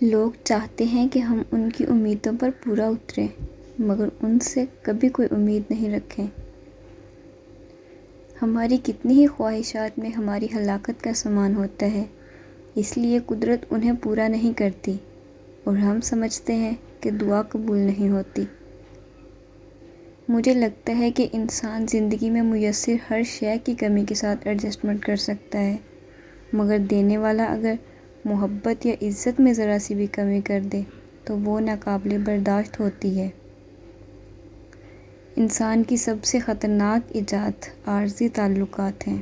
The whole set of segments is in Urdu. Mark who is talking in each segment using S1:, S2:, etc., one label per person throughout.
S1: لوگ چاہتے ہیں کہ ہم ان کی امیدوں پر پورا اتریں، مگر ان سے کبھی کوئی امید نہیں رکھیں۔ ہماری کتنی ہی خواہشات میں ہماری ہلاکت کا سامان ہوتا ہے، اس لیے قدرت انہیں پورا نہیں کرتی اور ہم سمجھتے ہیں کہ دعا قبول نہیں ہوتی۔ مجھے لگتا ہے کہ انسان زندگی میں میسر ہر شے کی کمی کے ساتھ ایڈجسٹمنٹ کر سکتا ہے، مگر دینے والا اگر محبت یا عزت میں ذرا سی بھی کمی کر دے تو وہ ناقابل برداشت ہوتی ہے۔ انسان کی سب سے خطرناک ایجاد عارضی تعلقات ہیں۔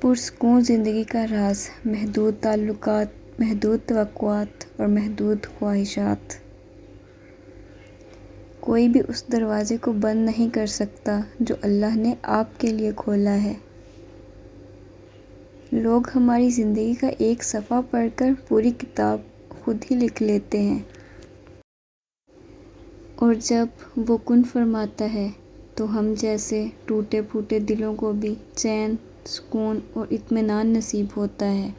S1: پرسکون زندگی کا راز محدود تعلقات، محدود توقعات اور محدود خواہشات۔ کوئی بھی اس دروازے کو بند نہیں کر سکتا جو اللہ نے آپ کے لیے کھولا ہے۔ لوگ ہماری زندگی کا ایک صفحہ پڑھ کر پوری کتاب خود ہی لکھ لیتے ہیں، اور جب وہ کن فرماتا ہے تو ہم جیسے ٹوٹے پھوٹے دلوں کو بھی چین، سکون اور اطمینان نصیب ہوتا ہے۔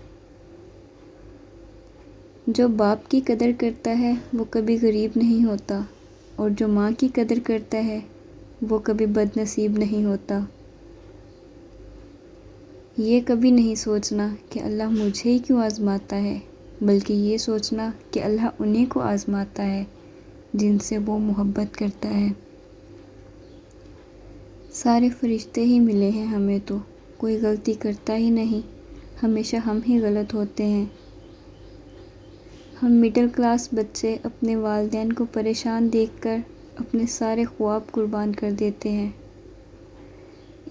S1: جو باپ کی قدر کرتا ہے وہ کبھی غریب نہیں ہوتا، اور جو ماں کی قدر کرتا ہے وہ کبھی بد نصیب نہیں ہوتا۔ یہ کبھی نہیں سوچنا کہ اللہ مجھے ہی کیوں آزماتا ہے، بلکہ یہ سوچنا کہ اللہ انہیں کو آزماتا ہے جن سے وہ محبت کرتا ہے۔ سارے فرشتے ہی ملے ہیں ہمیں تو کوئی غلطی کرتا ہی نہیں، ہمیشہ ہم ہی غلط ہوتے ہیں۔ ہم مڈل کلاس بچے اپنے والدین کو پریشان دیکھ کر اپنے سارے خواب قربان کر دیتے ہیں۔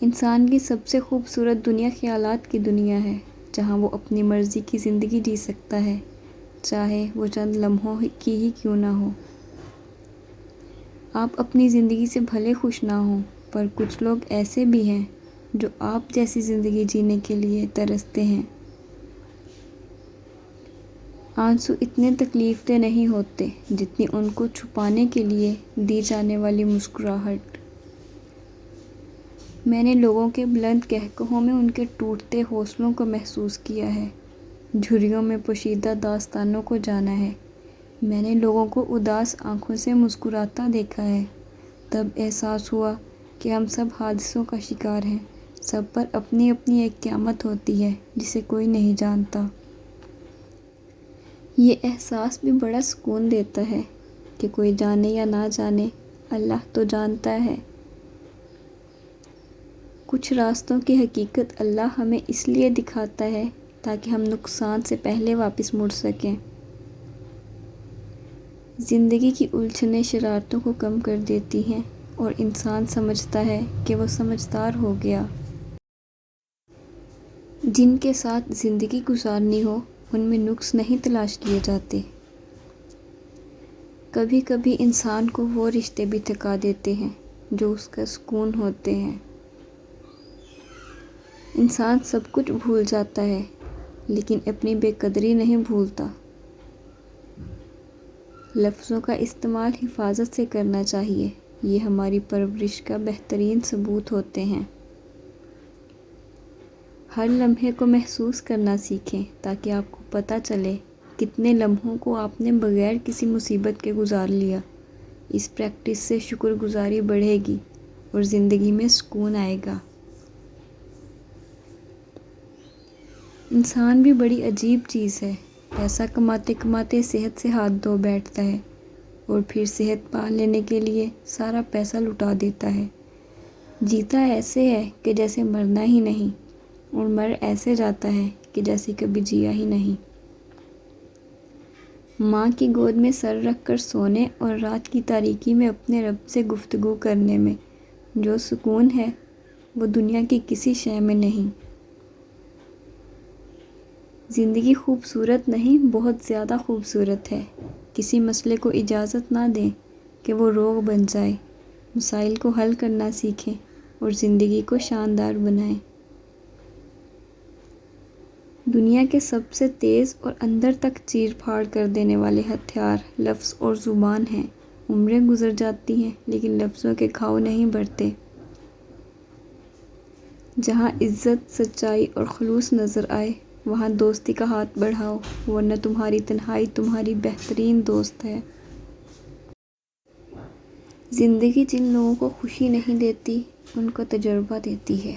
S1: انسان کی سب سے خوبصورت دنیا خیالات کی دنیا ہے، جہاں وہ اپنی مرضی کی زندگی جی سکتا ہے، چاہے وہ چند لمحوں کی ہی کیوں نہ ہو۔ آپ اپنی زندگی سے بھلے خوش نہ ہوں، پر کچھ لوگ ایسے بھی ہیں جو آپ جیسی زندگی جینے کے لیے ترستے ہیں۔ آنسو اتنے تکلیف دہ نہیں ہوتے جتنی ان کو چھپانے کے لیے دی جانے والی مسکراہٹ۔ میں نے لوگوں کے بلند قہقہوں میں ان کے ٹوٹتے حوصلوں کو محسوس کیا ہے، جھریوں میں پوشیدہ داستانوں کو جانا ہے۔ میں نے لوگوں کو اداس آنکھوں سے مسکراتا دیکھا ہے، تب احساس ہوا کہ ہم سب حادثوں کا شکار ہیں، سب پر اپنی اپنی ایک قیامت ہوتی ہے جسے کوئی نہیں جانتا۔ یہ احساس بھی بڑا سکون دیتا ہے کہ کوئی جانے یا نہ جانے، اللہ تو جانتا ہے۔ کچھ راستوں کی حقیقت اللہ ہمیں اس لیے دکھاتا ہے تاکہ ہم نقصان سے پہلے واپس مڑ سکیں۔ زندگی کی الجھنیں شرارتوں کو کم کر دیتی ہیں اور انسان سمجھتا ہے کہ وہ سمجھدار ہو گیا۔ جن کے ساتھ زندگی گزارنی ہو ان میں نقص نہیں تلاش کیے جاتے۔ کبھی کبھی انسان کو وہ رشتے بھی تھکا دیتے ہیں جو اس کا سکون ہوتے ہیں۔ انسان سب کچھ بھول جاتا ہے لیکن اپنی بے قدری نہیں بھولتا۔ لفظوں کا استعمال حفاظت سے کرنا چاہیے، یہ ہماری پرورش کا بہترین ثبوت ہوتے ہیں۔ ہر لمحے کو محسوس کرنا سیکھیں تاکہ آپ کو پتہ چلے کتنے لمحوں کو آپ نے بغیر کسی مصیبت کے گزار لیا۔ اس پریکٹس سے شکر گزاری بڑھے گی اور زندگی میں سکون آئے گا۔ انسان بھی بڑی عجیب چیز ہے، پیسہ کماتے کماتے صحت سے ہاتھ دھو بیٹھتا ہے اور پھر صحت پا لینے کے لیے سارا پیسہ لٹا دیتا ہے۔ جیتا ایسے ہے کہ جیسے مرنا ہی نہیں، اور مر ایسے جاتا ہے کہ جیسے کبھی جیا ہی نہیں۔ ماں کی گود میں سر رکھ کر سونے اور رات کی تاریکی میں اپنے رب سے گفتگو کرنے میں جو سکون ہے وہ دنیا کی کسی شے میں نہیں۔ زندگی خوبصورت نہیں، بہت زیادہ خوبصورت ہے۔ کسی مسئلے کو اجازت نہ دیں کہ وہ روگ بن جائے، مسائل کو حل کرنا سیکھیں اور زندگی کو شاندار بنائیں۔ دنیا کے سب سے تیز اور اندر تک چیر پھاڑ کر دینے والے ہتھیار لفظ اور زبان ہیں۔ عمریں گزر جاتی ہیں لیکن لفظوں کے گھاؤ نہیں بھرتے۔ جہاں عزت، سچائی اور خلوص نظر آئے وہاں دوستی کا ہاتھ بڑھاؤ، ورنہ تمہاری تنہائی تمہاری بہترین دوست ہے۔ زندگی جن لوگوں کو خوشی نہیں دیتی، ان کو تجربہ دیتی ہے۔